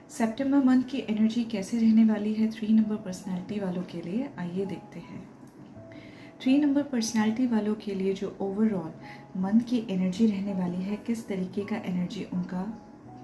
सितंबर month की energy कैसे रहने वाली है 3 नंबर पर्सनालिटी वालों के लिए, आइए देखते हैं। 3 नंबर पर्सनालिटी वालों के लिए जो ओवरऑल मंथ की एनर्जी रहने वाली है, किस तरीके का एनर्जी उनका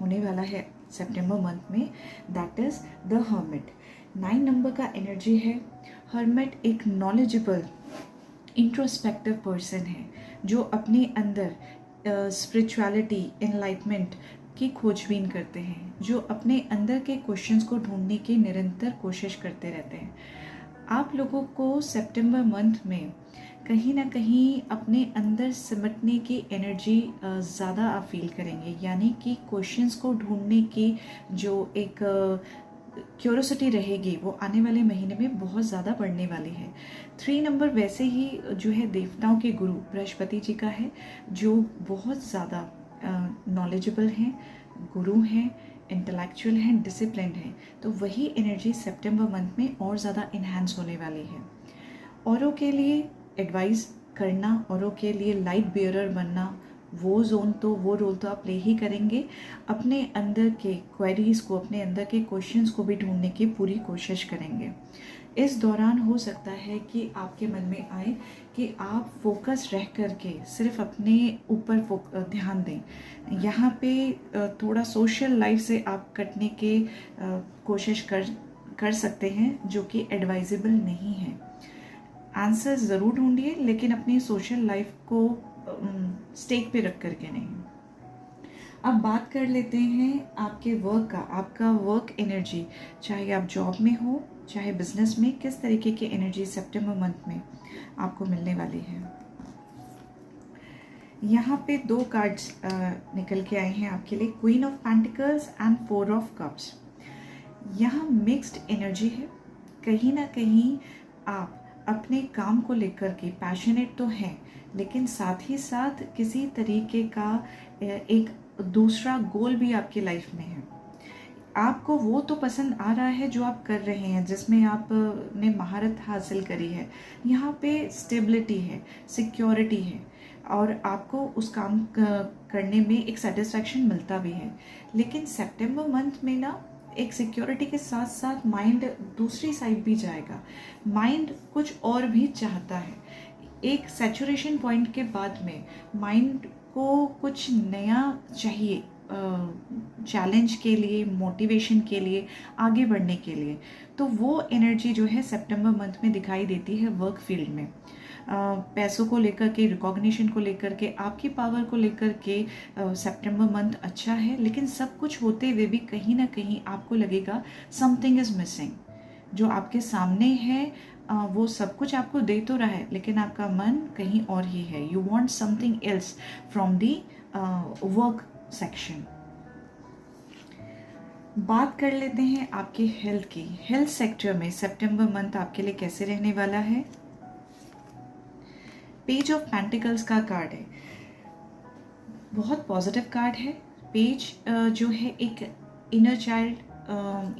होने वाला है सितंबर मंथ में, that is the hermit. 9 number का एनर्जी है। हर्मिट एक नॉलेजेबल इंट्रोस्पेक्टिव पर्सन है जो अपने अंदर स्पिरिचुअलिटी, एनलाइटमेंट की खोजबीन करते हैं, जो अपने अंदर के क्वेश्चंस को ढूंढने की निरंतर कोशिश करते रहते हैं। आप लोगों को सितंबर मंथ में कहीं ना कहीं अपने अंदर सिमटने की एनर्जी ज़्यादा आप फील करेंगे, यानी कि क्वेश्चंस को ढूंढने की जो एक क्यूरोसिटी रहेगी वो आने वाले महीने में बहुत ज़्यादा बढ़ने वाली है। 3 नंबर वैसे ही जो है देवताओं के गुरु बृहस्पति जी का है, जो बहुत ज़्यादा नॉलेजेबल हैं, गुरु हैं, इंटेलेक्चुअल हैं, डिसिप्लिन हैं। तो वही एनर्जी सितंबर मंथ में और ज़्यादा इन्हांस होने वाली है। औरों के लिए एडवाइस करना, औरों के लिए लाइट बियरर बनना, वो रोल तो आप प्ले ही करेंगे। अपने अंदर के क्वेरीज को, अपने अंदर के क्वेश्चंस को भी ढूंढने की पूरी कोशिश करेंगे। इस दौरान हो सकता है कि आपके मन में आए कि आप फोकस रह करके सिर्फ अपने ऊपर ध्यान दें। यहाँ पे थोड़ा सोशल लाइफ से आप कटने के कोशिश कर सकते हैं, जो कि एडवाइजेबल नहीं है। आंसर ज़रूर ढूंढिए, लेकिन अपनी सोशल लाइफ को स्टेक पे रख करके नहीं। अब बात कर लेते हैं आपके वर्क का। आपका वर्क एनर्जी, चाहे आप जॉब में हो चाहे बिजनेस में, किस तरीके की एनर्जी सितंबर मंथ में आपको मिलने वाली है। यहाँ पे 2 कार्ड्स निकल के आए हैं आपके लिए, queen of pentacles and 4 of cups. यहाँ मिक्स्ड एनर्जी है। कहीं ना कहीं आप अपने काम को लेकर के पैशनेट तो हैं, लेकिन साथ ही साथ किसी तरीके का एक दूसरा गोल भी आपकी लाइफ में है। आपको वो तो पसंद आ रहा है जो आप कर रहे हैं, जिसमें आपने महारत हासिल करी है। यहाँ पे स्टेबिलिटी है, सिक्योरिटी है, और आपको उस काम करने में एक सेटिस्फैक्शन मिलता भी है। लेकिन सितंबर मंथ में ना एक सिक्योरिटी के साथ साथ माइंड दूसरी साइड भी जाएगा। माइंड कुछ और भी चाहता है। एक सैचुरेशन पॉइंट के बाद में माइंड को कुछ नया चाहिए, चैलेंज के लिए, मोटिवेशन के लिए, आगे बढ़ने के लिए। तो वो एनर्जी जो है सितंबर मंथ में दिखाई देती है वर्क फील्ड में। पैसों को लेकर के, रिकॉग्निशन को लेकर के, आपकी पावर को लेकर के सितंबर मंथ अच्छा है। लेकिन सब कुछ होते हुए भी कहीं ना कहीं आपको लगेगा समथिंग इज मिसिंग। जो आपके सामने है वो सब कुछ आपको दे तो रहा है, लेकिन आपका मन कहीं और ही है। You want something else from the work section. बात कर लेते हैं आपके हेल्थ की। हेल्थ सेक्टर में सितंबर मंथ आपके लिए कैसे रहने वाला है। पेज ऑफ पेंटिकल्स का कार्ड है, बहुत पॉजिटिव कार्ड है। पेज जो है एक इनर चाइल्ड,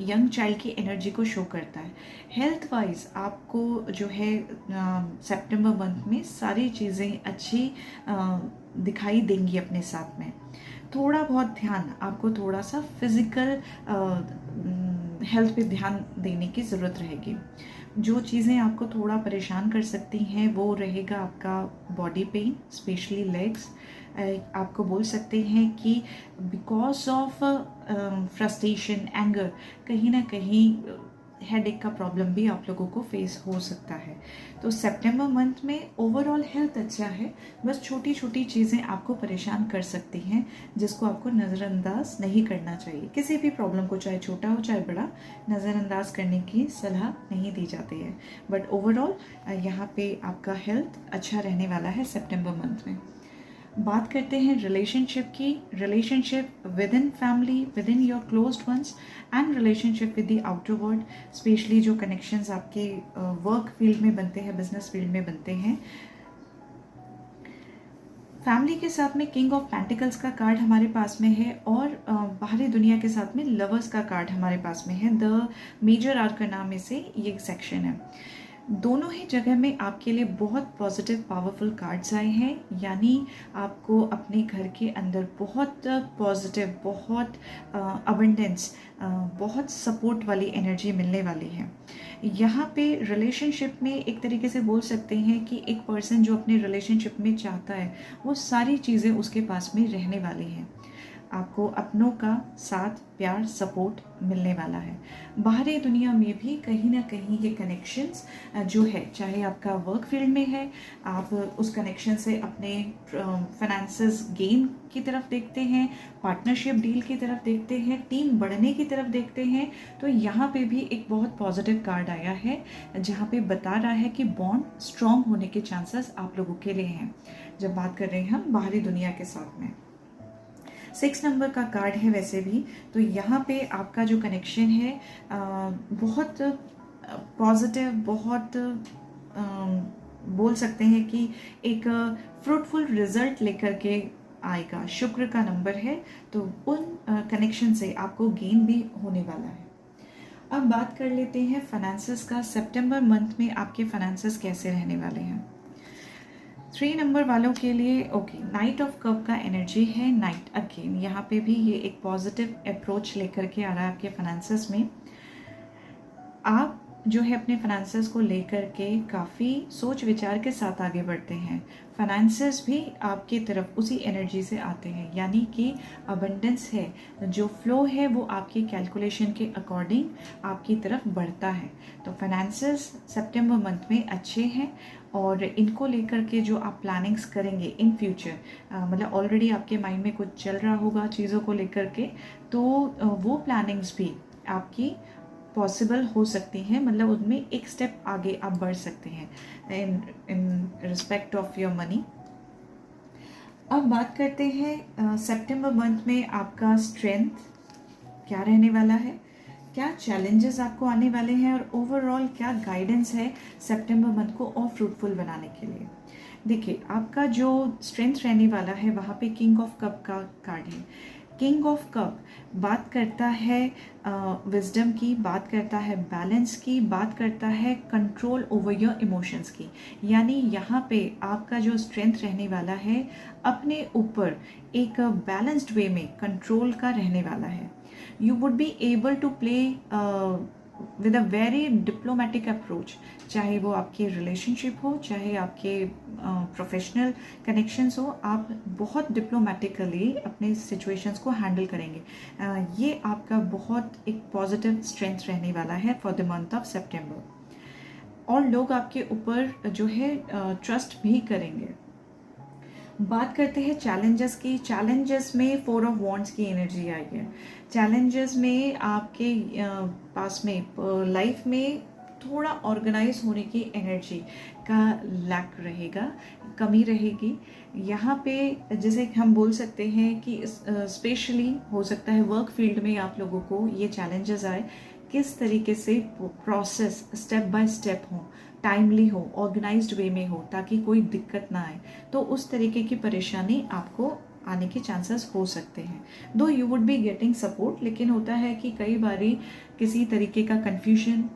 यंग चाइल्ड की एनर्जी को शो करता है। हेल्थ वाइज आपको जो है सितंबर मंथ में सारी चीज़ें अच्छी दिखाई देंगी अपने साथ में। थोड़ा बहुत ध्यान आपको, थोड़ा सा फिजिकल हेल्थ पे ध्यान देने की ज़रूरत रहेगी। जो चीज़ें आपको थोड़ा परेशान कर सकती हैं वो रहेगा आपका बॉडी पेन, स्पेशली लेग्स। आपको बोल सकते हैं कि बिकॉज ऑफ फ्रस्ट्रेशन, एंगर, कहीं ना कहीं हेडेक का प्रॉब्लम भी आप लोगों को फेस हो सकता है। तो सितंबर मंथ में ओवरऑल हेल्थ अच्छा है, बस छोटी छोटी चीज़ें आपको परेशान कर सकती हैं, जिसको आपको नज़रअंदाज नहीं करना चाहिए। किसी भी प्रॉब्लम को, चाहे छोटा हो चाहे बड़ा, नज़रअंदाज करने की सलाह नहीं दी जाती है। बट ओवरऑल यहाँ पे आपका हेल्थ अच्छा रहने वाला है सितंबर मंथ में। बात करते हैं रिलेशनशिप की। Relationship with in family, with in your closed ones, and relationship with the outer world. Specially जो कनेक्शंस आपके वर्क फील्ड में बनते हैं, बिजनेस फील्ड में बनते हैं। फैमिली के साथ में किंग ऑफ पेंटिकल्स का कार्ड हमारे पास में है, और बाहरी दुनिया के साथ में लवर्स का कार्ड हमारे पास में है। द मेजर आर्कना में से ये सेक्शन है। दोनों ही जगह में आपके लिए बहुत पॉजिटिव पावरफुल कार्ड्स आए हैं, यानी आपको अपने घर के अंदर बहुत पॉजिटिव, बहुत अबंडेंस, बहुत सपोर्ट वाली एनर्जी मिलने वाली है। यहाँ पे रिलेशनशिप में एक तरीके से बोल सकते हैं कि एक पर्सन जो अपने रिलेशनशिप में चाहता है वो सारी चीज़ें उसके पास में रहने वाली हैं। आपको अपनों का साथ, प्यार, सपोर्ट मिलने वाला है। बाहरी दुनिया में भी कहीं ना कहीं ये कनेक्शंस जो है, चाहे आपका वर्क फील्ड में है, आप उस कनेक्शन से अपने फाइनेंसेस गेन की तरफ देखते हैं, पार्टनरशिप डील की तरफ देखते हैं, टीम बढ़ने की तरफ देखते हैं, तो यहाँ पे भी एक बहुत पॉजिटिव कार्ड आया है जहाँ पे बता रहा है कि बॉन्ड स्ट्रॉन्ग होने के चांसेस आप लोगों के लिए हैं जब बात कर रहे हैं हम बाहरी दुनिया के साथ में। 6 नंबर का कार्ड है वैसे भी, तो यहाँ पे आपका जो कनेक्शन है बहुत पॉजिटिव, बहुत बोल सकते हैं कि एक फ्रूटफुल रिजल्ट लेकर के आएगा। शुक्र का नंबर है, तो उन कनेक्शन से आपको गेन भी होने वाला है। अब बात कर लेते हैं फाइनेंसेस का। सितंबर मंथ में आपके फाइनेंसेस कैसे रहने वाले हैं। 3 नंबर वालों के लिए ओके, नाइट ऑफ कप का एनर्जी है। नाइट अगेन यहाँ पे भी ये एक पॉजिटिव अप्रोच लेकर के आ रहा है आपके फाइनेंसेस में। आप जो है अपने फाइनेंसेस को लेकर के काफ़ी सोच विचार के साथ आगे बढ़ते हैं। फाइनेंसेस भी आपकी तरफ उसी एनर्जी से आते हैं, यानी कि अबंडेंस है, जो फ्लो है वो आपकी कैलकुलेशन के अकॉर्डिंग आपकी तरफ बढ़ता है। तो फाइनेंसेस सितंबर मंथ में अच्छे हैं और इनको लेकर के जो आप प्लानिंग्स करेंगे इन फ्यूचर, मतलब ऑलरेडी आपके माइंड में कुछ चल रहा होगा चीज़ों को लेकर के, तो वो प्लानिंग्स भी आपकी पॉसिबल हो सकती हैं, मतलब उनमें एक स्टेप आगे आप बढ़ सकते हैं in respect of your money. अब बात करते हैं सितंबर मंथ में आपका स्ट्रेंथ क्या रहने वाला है, क्या चैलेंजेस आपको आने वाले हैं और ओवरऑल क्या गाइडेंस है सितंबर मंथ को और फ्रूटफुल बनाने के लिए। देखिए, आपका जो स्ट्रेंथ रहने वाला है वहाँ पे किंग ऑफ कप का कार्ड है। किंग ऑफ कप बात करता है विजडम की, बात करता है बैलेंस की, बात करता है कंट्रोल ओवर योर इमोशंस की। यानी यहाँ पे आपका जो स्ट्रेंथ रहने वाला है अपने ऊपर एक बैलेंस्ड वे में कंट्रोल का रहने वाला है। You would be able to play with a very diplomatic approach, चाहे वो आपकी रिलेशनशिप हो, चाहे आपके प्रोफेशनल कनेक्शंस हो, आप बहुत डिप्लोमेटिकली अपने सिचुएशंस को हैंडल करेंगे। ये आपका बहुत एक पॉजिटिव स्ट्रेंथ रहने वाला है फॉर द मंथ ऑफ सितंबर। और लोग आपके ऊपर जो है ट्रस्ट भी करेंगे। बात करते हैं चैलेंजेस की। चैलेंजेस में 4 ऑफ वॉन्ड्स की एनर्जी आई है। चैलेंजेस में आपके पास में लाइफ में थोड़ा ऑर्गेनाइज होने की एनर्जी का लैक रहेगा, कमी रहेगी। यहाँ पे जैसे हम बोल सकते हैं कि स्पेशली हो सकता है वर्क फील्ड में आप लोगों को ये चैलेंजेस आए, किस तरीके से प्रोसेस स्टेप बाय स्टेप हो, टाइमली हो, ऑर्गेनाइज्ड वे में हो, ताकि कोई दिक्कत ना आए। तो उस तरीके की परेशानी आपको आने के चांसेस हो सकते हैं। दो you would be getting support, लेकिन होता है कि कई बारी किसी तरीके का कन्फ्यूजन,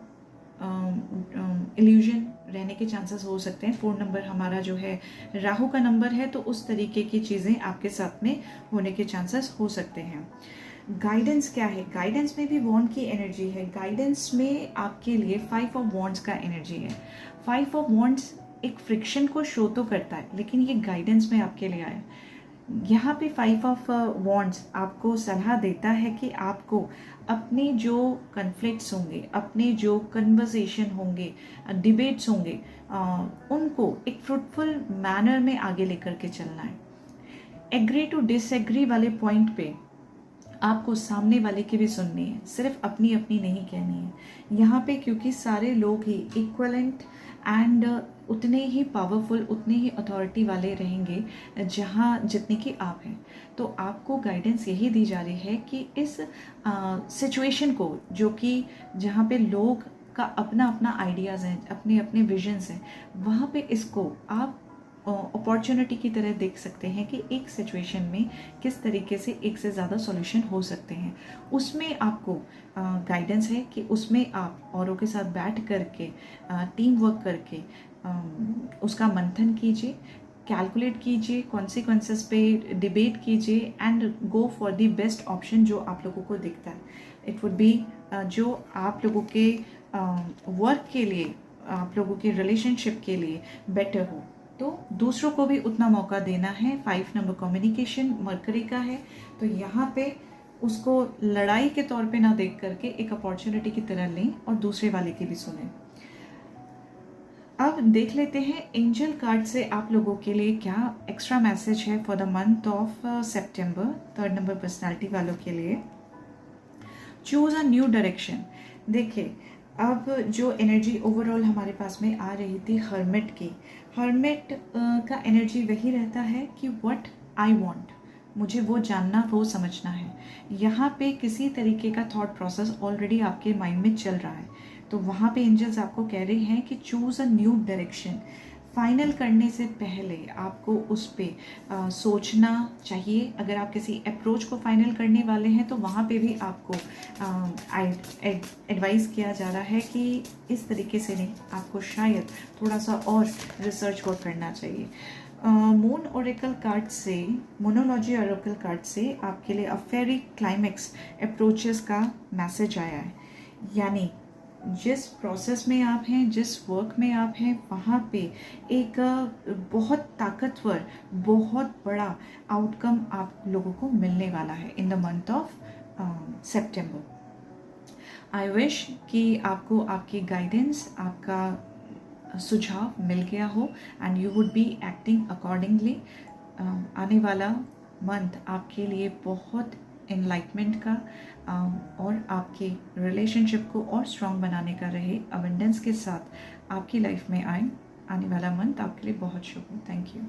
इल्यूजन रहने के चांसेस हो सकते हैं। 4 नंबर हमारा जो है राहु का नंबर है, तो उस तरीके की चीज़ें आपके साथ में होने के चांसेस हो सकते हैं। गाइडेंस क्या है? गाइडेंस में भी वॉन्ड की एनर्जी है। गाइडेंस में आपके लिए 5 ऑफ वॉन्ड्स का एनर्जी है। 5 ऑफ वॉन्ड्स एक फ्रिक्शन को शो तो करता है, लेकिन ये गाइडेंस में आपके लिए आया। यहाँ पे 5 ऑफ वॉन्ड्स आपको सलाह देता है कि आपको अपने जो कन्फ्लिक्ट्स होंगे, अपने जो कन्वर्सेशन होंगे, डिबेट्स होंगे, उनको एक फ्रूटफुल मैनर में आगे लेकर के चलना है। एग्री टू डिसएग्री वाले पॉइंट पे आपको सामने वाले की भी सुननी है, सिर्फ अपनी अपनी नहीं कहनी है यहाँ पे, क्योंकि सारे लोग ही इक्वलेंट एंड उतने ही पावरफुल, उतने ही अथॉरिटी वाले रहेंगे जहाँ जितने की आप हैं। तो आपको गाइडेंस यही दी जा रही है कि इस सिचुएशन को, जो कि जहाँ पे लोग का अपना अपना आइडियाज़ हैं, अपने अपने विजन्स हैं, वहाँ पे इसको आप अपॉर्चुनिटी की तरह देख सकते हैं कि एक सिचुएशन में किस तरीके से एक से ज़्यादा सॉल्यूशन हो सकते हैं। उसमें आपको गाइडेंस है कि उसमें आप औरों के साथ बैठ करके टीम वर्क करके उसका मंथन कीजिए, कैलकुलेट कीजिए, कॉन्सिक्वेंसेस पे डिबेट कीजिए and go for the best option जो आप लोगों को दिखता है। इट वुड बी जो आप लोगों के वर्क के लिए, आप लोगों के रिलेशनशिप के लिए बेटर हो। तो दूसरों को भी उतना मौका देना है। 5 नंबर कम्युनिकेशन मरकरी का है, तो यहाँ पे उसको लड़ाई के तौर पे ना देख करके एक अपॉर्चुनिटी की तरह लें और दूसरे वाले की भी सुनें। अब देख लेते हैं एंजल कार्ड से आप लोगों के लिए क्या एक्स्ट्रा मैसेज है for the month of September. 3rd number personality वालों के लिए चूज अ न्यू डायरेक्शन। देखिए, अब जो एनर्जी ओवरऑल हमारे पास में आ रही थी हर्मिट की, हर्मिट का एनर्जी वही रहता है कि व्हाट आई वांट, मुझे वो जानना, वो समझना है। यहाँ पे किसी तरीके का थॉट प्रोसेस ऑलरेडी आपके माइंड में चल रहा है, तो वहाँ पे एंजल्स आपको कह रहे हैं कि choose a new direction. Final करने से पहले आपको उस पर सोचना चाहिए। अगर आप किसी अप्रोच को फाइनल करने वाले हैं तो वहाँ पे भी आपको एडवाइस किया जा रहा है कि इस तरीके से नहीं, आपको शायद थोड़ा सा और रिसर्च वर्क करना चाहिए। मून ओरेकल कार्ड से, मोनोलॉजी ओरेकल कार्ड से आपके लिए अ फेरी क्लाइमेक्स अप्रोचेस का मैसेज आया है। यानी जिस प्रोसेस में आप हैं, जिस वर्क में आप हैं, वहाँ पे एक बहुत ताकतवर, बहुत बड़ा आउटकम आप लोगों को मिलने वाला है in the month of September. I wish कि आपको आपकी गाइडेंस, आपका सुझाव मिल गया हो and you would be acting accordingly. आने वाला मंथ आपके लिए बहुत एनलाइटमेंट का और आपके रिलेशनशिप को और स्ट्रॉन्ग बनाने का रहे, अबंडेंस के साथ आपकी लाइफ में आए। आने वाला मंथ आपके लिए बहुत शुभ हो। Thank you.